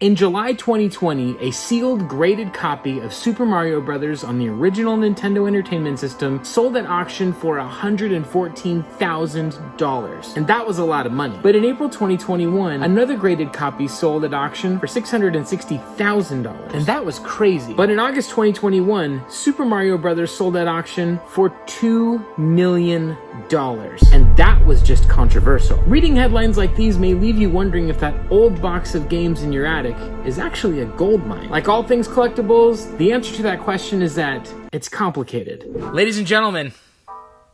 In July 2020, a sealed, graded copy of Super Mario Bros. On the original Nintendo Entertainment System sold at auction for $114,000. And that was a lot of money. But in April 2021, another graded copy sold at auction for $660,000. And that was crazy. But in August 2021, Super Mario Bros. Sold at auction for $2 million. And that was just controversial. Reading headlines like these may leave you wondering if that old box of games in your attic is actually a gold mine. Like all things collectibles, the answer to that question is that it's complicated. Ladies and gentlemen,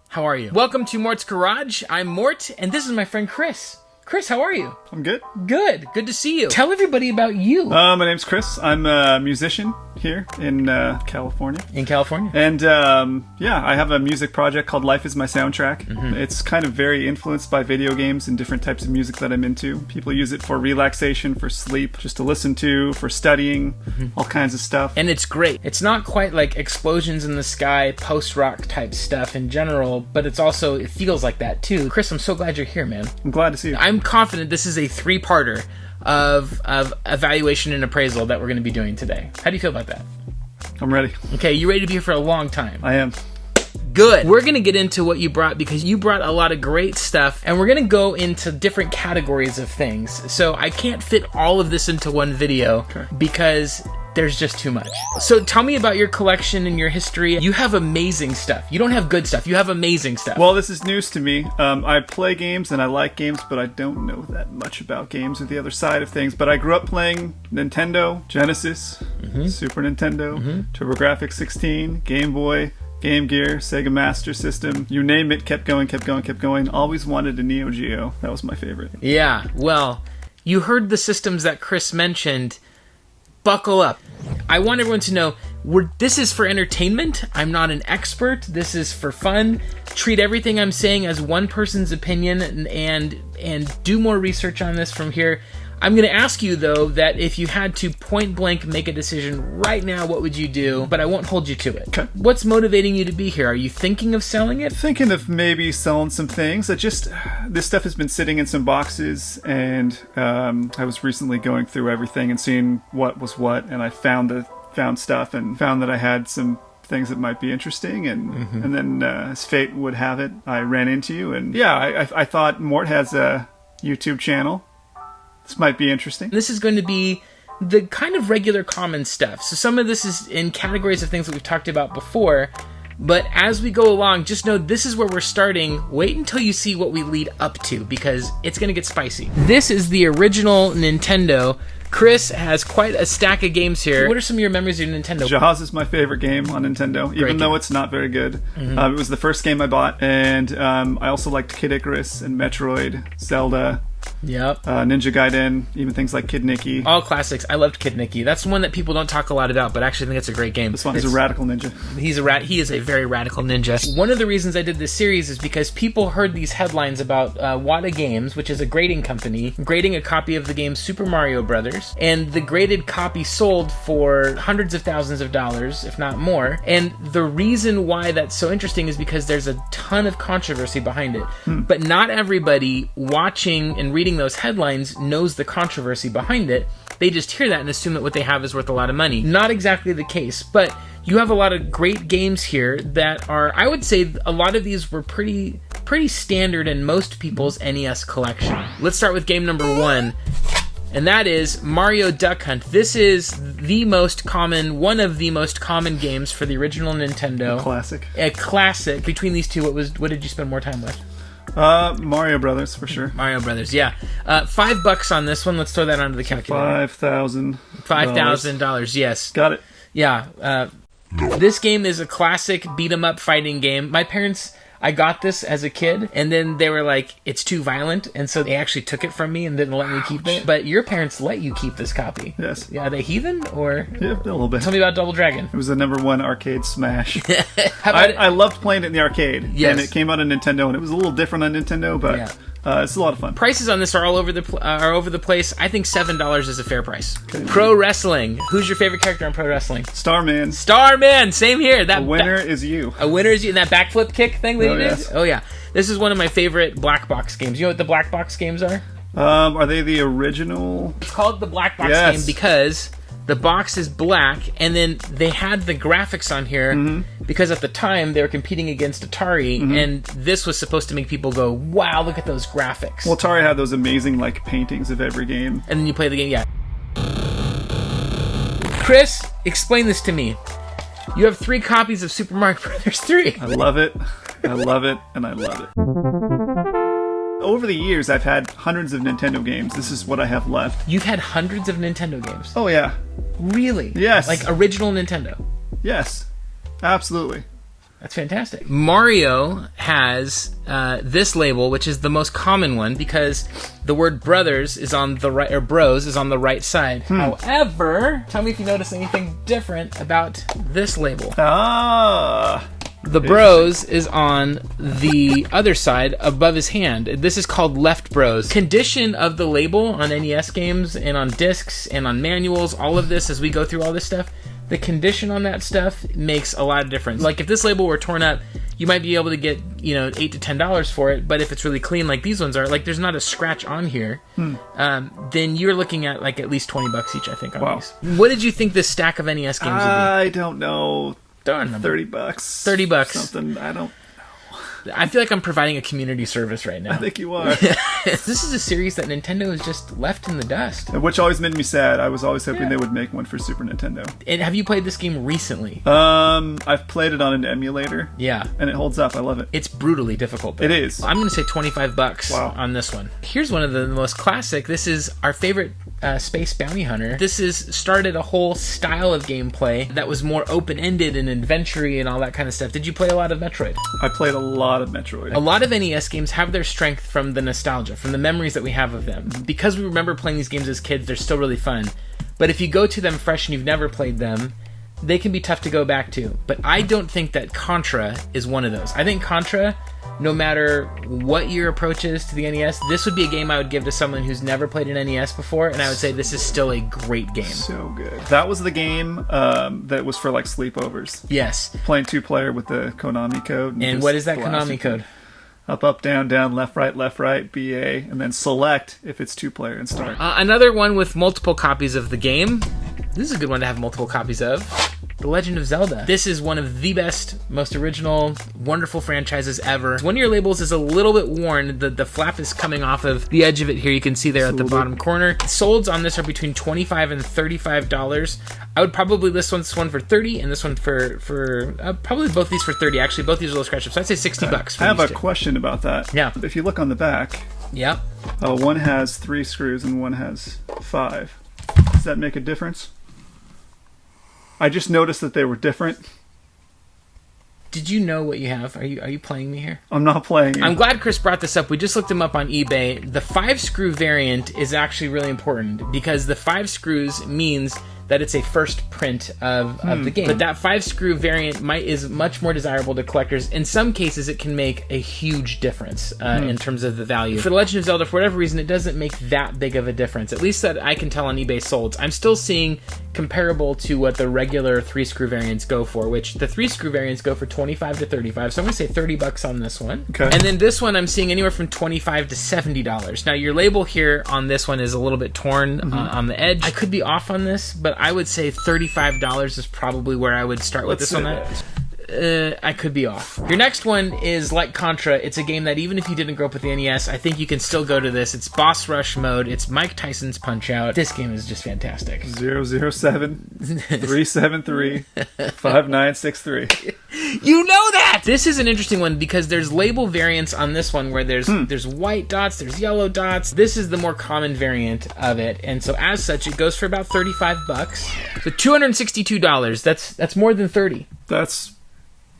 how are you? Welcome to Mort's Garage. I'm Mort, and this is my friend Chris. Chris, how are you? I'm good. Good. Good to see you. Tell everybody about you. My name's Chris. I'm a musician here in California. In California? And I have a music project called Life Is My Soundtrack. Mm-hmm. It's kind of very influenced by video games and different types of music that I'm into. People use it for relaxation, for sleep, just to listen to, for studying, all kinds of stuff. And it's great. It's not quite like explosions in the sky, post-rock type stuff in general, but it feels like that too. Chris, I'm so glad you're here, man. I'm glad to see you. I'm confident this is a three-parter of evaluation and appraisal that we're going to be doing today. How do you feel about that? I'm ready. Okay, you ready to be here for a long time? I am. Good. We're going to get into what you brought because you brought a lot of great stuff, and we're going to go into different categories of things. So I can't fit all of this into one video because there's just too much. So tell me about your collection and your history. You have amazing stuff. You don't have good stuff. You have amazing stuff. Well, this is news to me. I play games and I like games, but I don't know that much about games or the other side of things. But I grew up playing Nintendo, Genesis, Super Nintendo, TurboGrafx 16, Game Boy, Game Gear, Sega Master System, you name it, kept going. Always wanted a Neo Geo. That was my favorite. Yeah, well, you heard the systems that Chris mentioned. Buckle up. I want everyone to know, this is for entertainment. I'm not an expert. This is for fun. Treat everything I'm saying as one person's opinion and do more research on this from here. I'm going to ask you, though, that if you had to point blank make a decision right now, what would you do? But I won't hold you to it. Okay. What's motivating you to be here? Are you thinking of selling it? Thinking of maybe selling some things. This stuff has been sitting in some boxes, and I was recently going through everything and seeing what was what, and I found stuff and found that I had some things that might be interesting, and then as fate would have it, I ran into you, and I thought Mort has a YouTube channel. This might be interesting. This is going to be the kind of regular common stuff. So some of this is in categories of things that we've talked about before. But as we go along, just know this is where we're starting. Wait until you see what we lead up to, because it's going to get spicy. This is the original Nintendo. Chris has quite a stack of games here. What are some of your memories of Nintendo? Jaws is my favorite game on Nintendo, even though it's not very good. It was the first game I bought, and I also liked Kid Icarus and Metroid, Zelda. Yep. Ninja Gaiden, even things like Kid Nicky. All classics. I loved Kid Nicky. That's one that people don't talk a lot about, but actually I think it's a great game. This one is a radical ninja. He is a very radical ninja. One of the reasons I did this series is because people heard these headlines about Wata Games, which is a grading company, grading a copy of the game Super Mario Bros. And the graded copy sold for hundreds of thousands of dollars, if not more. And the reason why that's so interesting is because there's a ton of controversy behind it. But not everybody watching and reading those headlines knows the controversy behind it. They just hear that and assume that what they have is worth a lot of money. Not exactly the case, but you have a lot of great games here that are, I would say a lot of these were pretty standard in most people's NES collection. Let's start with game number 1. And that is Mario Duck Hunt. This is one of the most common games for the original Nintendo. A classic. Between these two, what did you spend more time with? Mario Brothers, for sure. Mario Brothers, yeah. $5 on this one. Let's throw that onto the calculator. $5,000, yes. Got it. Yeah. This game is a classic beat-em-up fighting game. My parents, I got this as a kid, and then they were like, it's too violent, and so they actually took it from me and didn't let me keep it. But your parents let you keep this copy. Yes. Yeah, are they heathen, or? Yeah, a little bit. Tell me about Double Dragon. It was the number 1 arcade smash. I loved playing it in the arcade. Yes. And it came out on Nintendo, and it was a little different on Nintendo, but it's a lot of fun. Prices on this are all over the place. I think $7 is a fair price. Okay. Pro Wrestling. Who's your favorite character on Pro Wrestling? Starman. Starman. Same here. A winner is you. A winner is you. And that backflip kick thing that you did? Yes. Oh, yeah. This is one of my favorite black box games. You know what the black box games are? Are they the original? It's called the black box Yes. game because the box is black, and then they had the graphics on here because at the time they were competing against Atari, and this was supposed to make people go, wow, look at those graphics. Well, Atari had those amazing like paintings of every game. And then you play the game, yeah. Chris, explain this to me. You have 3 copies of Super Mario Brothers 3. I love it. I love it, and I love it. Over the years, I've had hundreds of Nintendo games. This is what I have left. You've had hundreds of Nintendo games. Oh, yeah. Really? Yes. Like original Nintendo. Yes. Absolutely. That's fantastic. Mario has this label, which is the most common one because the word brothers is on the right, or bros is on the right side. However, tell me if you notice anything different about this label. Ah. The bros is on the other side above his hand. This is called left bros. Condition of the label on NES games and on discs and on manuals, all of this as we go through all this stuff, the condition on that stuff makes a lot of difference. Like if this label were torn up, you might be able to get, $8 to $10 for it, but if it's really clean like these ones are, like there's not a scratch on here, then you're looking at like at least $20 each, I think, on these. What did you think this stack of NES games would be? I don't know. Darn them. $30. $30. Something, I don't... I feel like I'm providing a community service right now. I think you are. This is a series that Nintendo has just left in the dust. Which always made me sad. I was always hoping they would make one for Super Nintendo. And have you played this game recently? I've played it on an emulator. Yeah. And it holds up. I love it. It's brutally difficult, though. It is. I'm going to say $25 Wow. on this one. Here's one of the most classic. This is our favorite Space Bounty Hunter. This is started a whole style of gameplay that was more open-ended and adventure-y and all that kind of stuff. Did you play a lot of Metroid? I played a lot of Metroid. A lot of NES games have their strength from the nostalgia, from the memories that we have of them. Because we remember playing these games as kids, they're still really fun. But if you go to them fresh and you've never played them, they can be tough to go back to. But I don't think that Contra is one of those. I think Contra, no matter what your approach is to the NES, this would be a game I would give to someone who's never played an NES before, and I would say this is still a great game. So good. That was the game that was for like sleepovers. Yes. Playing 2-player with the Konami code. And what is that Konami code? Up, up, down, down, left, right, BA, and then select if it's 2-player and start. Another one with multiple copies of the game. This is a good one to have multiple copies of. The Legend of Zelda. This is one of the best, most original, wonderful franchises ever. One of your labels is a little bit worn. The flap is coming off of the edge of it here. You can see there at the bottom corner. Solds on this are between $25 and $35. I would probably list this one for $30 and this one for probably both these for $30. Actually, both these are a little scratched up. So I'd say $60 for I have these a two. question about that. Yeah. If you look on the back, Yep. one has 3 screws and one has 5. Does that make a difference? I just noticed that they were different. Did you know what you have? Are you playing me here? I'm not playing it. I'm glad Chris brought this up. We just looked them up on eBay. The 5-screw variant is actually really important because the 5 screws means that it's a first print of the game. But that 5-screw variant is much more desirable to collectors. In some cases, it can make a huge difference in terms of the value. For The Legend of Zelda, for whatever reason, it doesn't make that big of a difference. At least that I can tell on eBay solds. I'm still seeing comparable to what the regular 3-screw variants go for, which the 3-screw variants go for $25 to $35. So I'm going to say $30 on this one. Okay. And then this one I'm seeing anywhere from $25 to $70. Now your label here on this one is a little bit torn on the edge. I could be off on this, but I would say $35 is probably where I would start with this one. I could be off. Your next one is like Contra. It's a game that even if you didn't grow up with the NES, I think you can still go to this. It's Boss Rush mode. It's Mike Tyson's Punch-Out. This game is just fantastic. 007 373 5963. You know that! This is an interesting one because there's label variants on this one where there's white dots, there's yellow dots. This is the more common variant of it, and so as such, it goes for about $35. So $262. That's more than $30. That's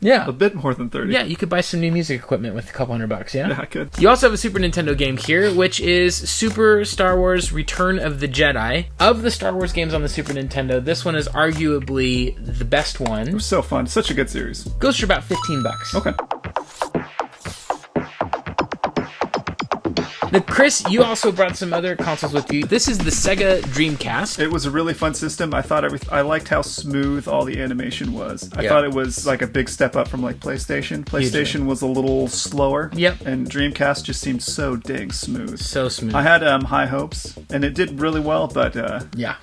Yeah. a bit more than 30. Yeah, you could buy some new music equipment with a couple $100, yeah? Yeah, I could. You also have a Super Nintendo game here, which is Super Star Wars Return of the Jedi. Of the Star Wars games on the Super Nintendo, this one is arguably the best one. It was so fun. Such a good series. Goes for about $15. Okay. Now, Chris, you also brought some other consoles with you. This is the Sega Dreamcast. It was a really fun system. I liked how smooth all the animation was. I thought it was like a big step up from like PlayStation. PlayStation was a little slower. Yep. And Dreamcast just seemed so dang smooth. So smooth. I had high hopes, and it did really well, but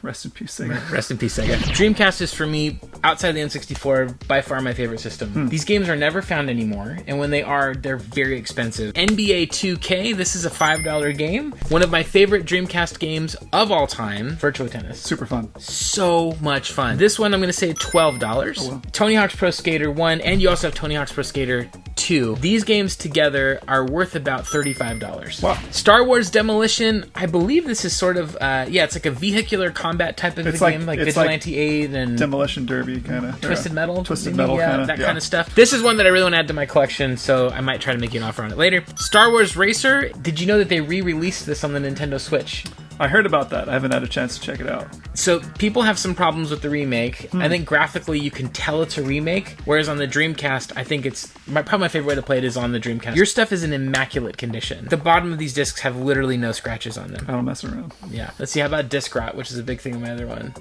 rest in peace, Sega. Rest in peace, Sega. Dreamcast is, for me, outside the N64, by far my favorite system. These games are never found anymore, and when they are, they're very expensive. NBA 2K, this is a $5 game. One of my favorite Dreamcast games of all time, Virtua Tennis. Super fun. So much fun. This one I'm going to say $12. Oh, wow. Tony Hawk's Pro Skater 1, and you also have Tony Hawk's Pro Skater 2. These games together are worth about $35. Wow. Star Wars Demolition, I believe this is sort of, it's like a vehicular combat type of game, like Vigilante 8 and Demolition Derby kind of. Twisted Metal. Twisted Metal kind of. That kind of stuff. This is one that I really want to add to my collection, so I might try to make you an offer on it later. Star Wars Racer, did you know that they re-released this on the Nintendo Switch? I heard about that. I haven't had a chance to check it out. So people have some problems with the remake. I think graphically you can tell it's a remake, whereas on the Dreamcast, I think it's probably my favorite way to play it is on the Dreamcast. Your stuff is in immaculate condition. The bottom of these discs have literally no scratches on them. I don't mess around. Yeah. Let's see, how about disc rot, which is a big thing in my other one?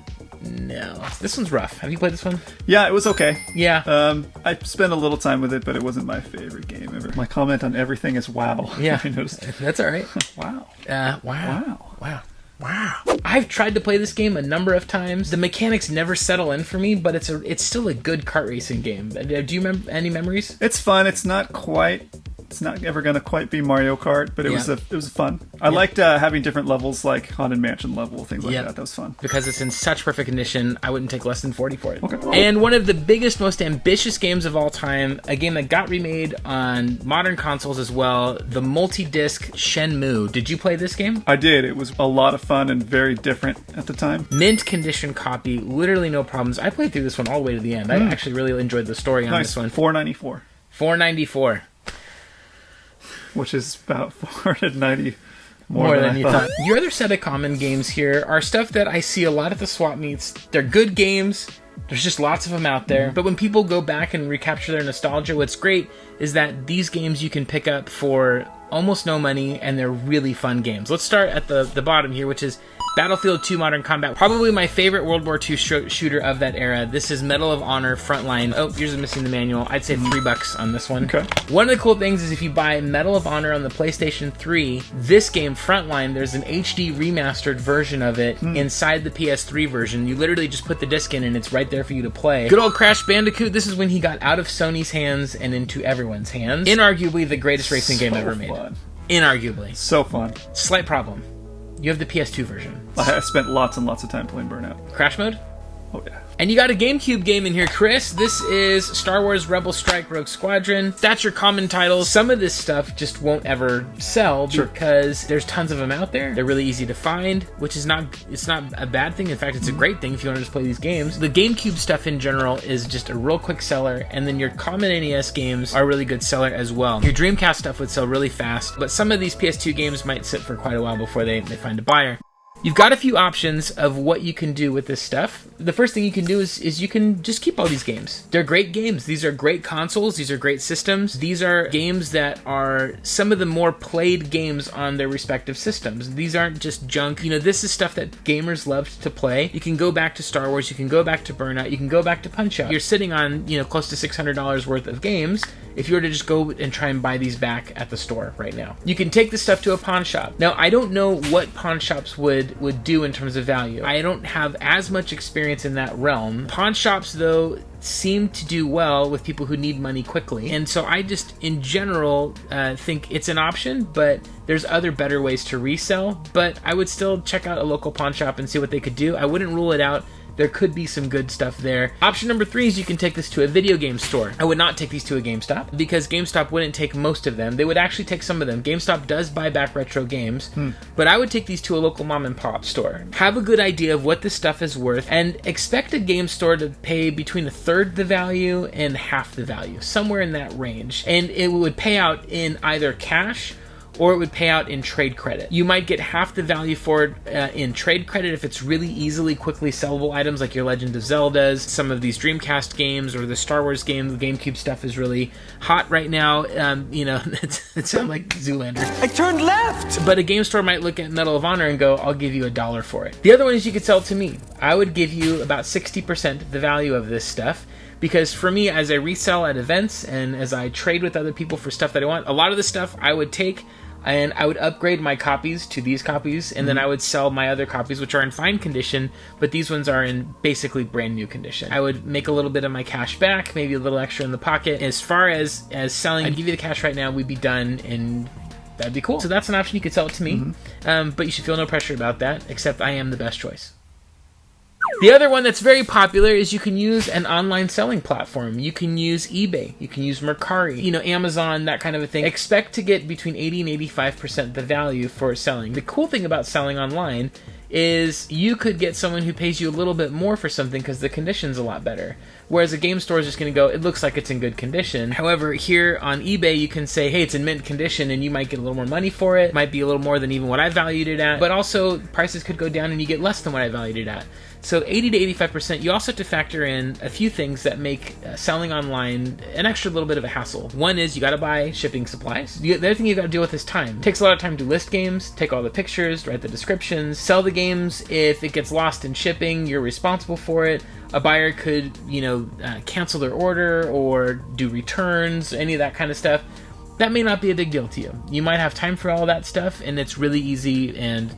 No. This one's rough. Have you played this one? Yeah, it was okay. Yeah. I spent a little time with it, but it wasn't my favorite game ever. My comment on everything is wow. Yeah. I noticed. That's all right. Wow. Wow. I've tried to play this game a number of times. The mechanics never settle in for me, but it's still a good kart racing game. Do you remember any memories? It's fun. It's not ever going to quite be Mario Kart, but it was fun. I liked having different levels, like Haunted Mansion level, things like that. That was fun. Because it's in such perfect condition, I wouldn't take less than 40 for it. Okay. And one of the biggest, most ambitious games of all time, a game that got remade on modern consoles as well, the multi-disc Shenmue. Did you play this game? I did. It was a lot of fun and very different at the time. Mint condition copy, literally no problems. I played through this one all the way to the end. I actually really enjoyed the story on this one. $4.94. $4.94. Which is about $490 more than you thought. Your other set of common games here are stuff that I see a lot at the swap meets. They're good games. There's just lots of them out there. But when people go back and recapture their nostalgia, what's great is that these games you can pick up for almost no money, and they're really fun games. Let's start at the bottom here, which is Battlefield 2 Modern Combat. Probably my favorite World War II shooter of that era. This is Medal of Honor Frontline. Oh, yours is missing the manual. I'd say $3 on this one. Okay. One of the cool things is if you buy Medal of Honor on the PlayStation 3, this game, Frontline, there's an HD remastered version of it inside the PS3 version. You literally just put the disc in and it's right there for you to play. Good old Crash Bandicoot. This is when he got out of Sony's hands and into everyone's hands. Inarguably the greatest racing game ever made. Inarguably. So fun. Slight problem. You have the PS2 version. I spent lots and lots of time playing Burnout. Crash mode? Oh, yeah. And you got a GameCube game in here, Chris. This is Star Wars Rebel Strike Rogue Squadron. That's your common titles. Some of this stuff just won't ever sell because there's tons of them out there. They're really easy to find, which is not a bad thing. In fact, it's a great thing if you want to just play these games. The GameCube stuff in general is just a real quick seller, and then your common NES games are a really good seller as well. Your Dreamcast stuff would sell really fast, but some of these PS2 games might sit for quite a while before they find a buyer. You've got a few options of what you can do with this stuff. The first thing you can do is you can just keep all these games. They're great games. These are great consoles. These are great systems. These are games that are some of the more played games on their respective systems. These aren't just junk. You know, this is stuff that gamers loved to play. You can go back to Star Wars. You can go back to Burnout. You can go back to Punch-Out. You're sitting on, close to $600 worth of games if you were to just go and try and buy these back at the store right now. You can take this stuff to a pawn shop. Now, I don't know what pawn shops would do in terms of value. I don't have as much experience in that realm. Pawn shops, though, seem to do well with people who need money quickly. And so I just, in general, think it's an option, but there's other better ways to resell. But I would still check out a local pawn shop and see what they could do. I wouldn't rule it out. There could be some good stuff there. Option number 3 is you can take this to a video game store. I would not take these to a GameStop because GameStop wouldn't take most of them. They would actually take some of them. GameStop does buy back retro games, but I would take these to a local mom and pop store. Have a good idea of what this stuff is worth and expect a game store to pay between a third the value and half the value, somewhere in that range. And it would pay out in either cash or it would pay out in trade credit. You might get half the value for it in trade credit if it's really easily, quickly sellable items like your Legend of Zeldas, some of these Dreamcast games, or the Star Wars game. The GameCube stuff is really hot right now. It sounds like Zoolander. I turned left! But a game store might look at Medal of Honor and go, I'll give you $1 for it. The other one is you could sell it to me. I would give you about 60% of the value of this stuff. Because for me, as I resell at events and as I trade with other people for stuff that I want, a lot of the stuff I would take and I would upgrade my copies to these copies, and then I would sell my other copies, which are in fine condition, but these ones are in basically brand new condition. I would make a little bit of my cash back, maybe a little extra in the pocket. As far as selling, I'd give you the cash right now, we'd be done, and that'd be cool. So that's an option. You could sell it to me, but you should feel no pressure about that, except I am the best choice. The other one that's very popular is you can use an online selling platform. You can use eBay. You can use Mercari, Amazon, that kind of a thing. Expect to get between 80 and 85% the value for selling. The cool thing about selling online is you could get someone who pays you a little bit more for something because the condition's a lot better. Whereas a game store is just going to go, it looks like it's in good condition. However, here on eBay, you can say, hey, it's in mint condition, and you might get a little more money for it. Might be a little more than even what I valued it at. But also, prices could go down and you get less than what I valued it at. So 80 to 85%, you also have to factor in a few things that make selling online an extra little bit of a hassle. One is you got to buy shipping supplies. The other thing you got to deal with is time. It takes a lot of time to list games, take all the pictures, write the descriptions, sell the games. If it gets lost in shipping, you're responsible for it. A buyer could, cancel their order or do returns, any of that kind of stuff. That may not be a big deal to you. You might have time for all that stuff, and it's really easy, and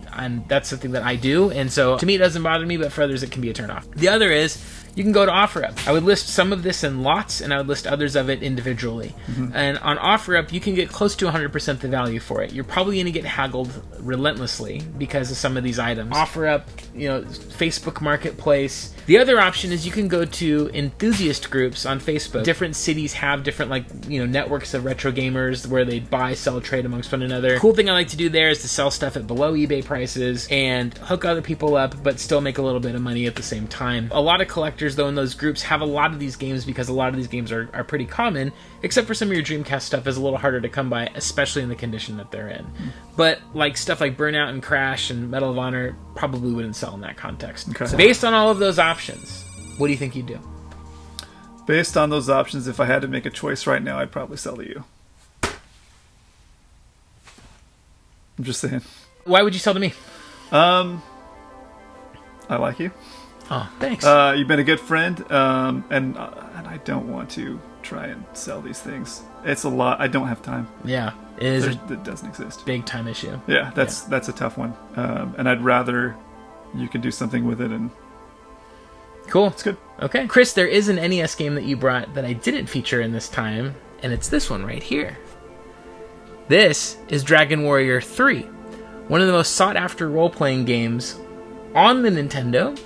that's something that I do, and so to me it doesn't bother me, but for others it can be a turnoff. The other is, you can go to OfferUp. I would list some of this in lots, and I would list others of it individually. And on OfferUp, you can get close to 100% the value for it. You're probably going to get haggled relentlessly because of some of these items. OfferUp, Facebook Marketplace. The other option is you can go to enthusiast groups on Facebook. Different cities have different, networks of retro gamers where they buy, sell, trade amongst one another. Cool thing I like to do there is to sell stuff at below eBay prices and hook other people up, but still make a little bit of money at the same time. A lot of collectors, though, in those groups have a lot of these games because a lot of these games are pretty common, except for some of your Dreamcast stuff is a little harder to come by, especially in the condition that they're in. But like stuff like Burnout and Crash and Medal of Honor probably wouldn't sell in that context. Okay. So based on all of those options, what do you think you'd do? Based on those options, if I had to make a choice right now, I'd probably sell to you. I'm just saying. Why would you sell to me? I like you. Oh, thanks. You've been a good friend, and I don't want to try and sell these things. It's a lot. I don't have time. Yeah, it is. It doesn't exist. Big time issue. Yeah, that's a tough one. And I'd rather you can do something with it. And cool. It's good. Okay, Chris, there is an NES game that you brought that I didn't feature in this time, and it's this one right here. This is Dragon Warrior 3, one of the most sought-after role-playing games on the Nintendo.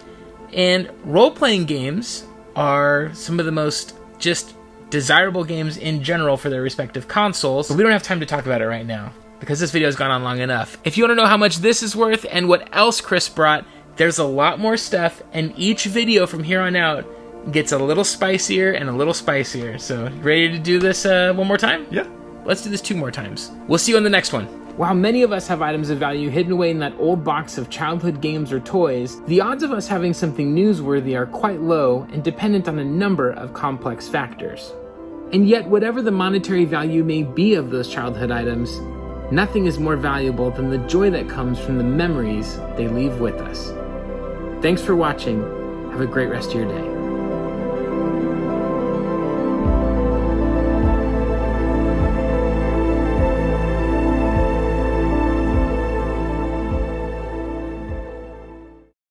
And role-playing games are some of the most just desirable games in general for their respective consoles. But we don't have time to talk about it right now because this video has gone on long enough. If you want to know how much this is worth and what else Chris brought, there's a lot more stuff, and each video from here on out gets a little spicier and a little spicier. So, ready to do this one more time? Yeah. Let's do this 2 more times. We'll see you on the next one. While many of us have items of value hidden away in that old box of childhood games or toys, the odds of us having something newsworthy are quite low and dependent on a number of complex factors. And yet, whatever the monetary value may be of those childhood items, nothing is more valuable than the joy that comes from the memories they leave with us. Thanks for watching. Have a great rest of your day.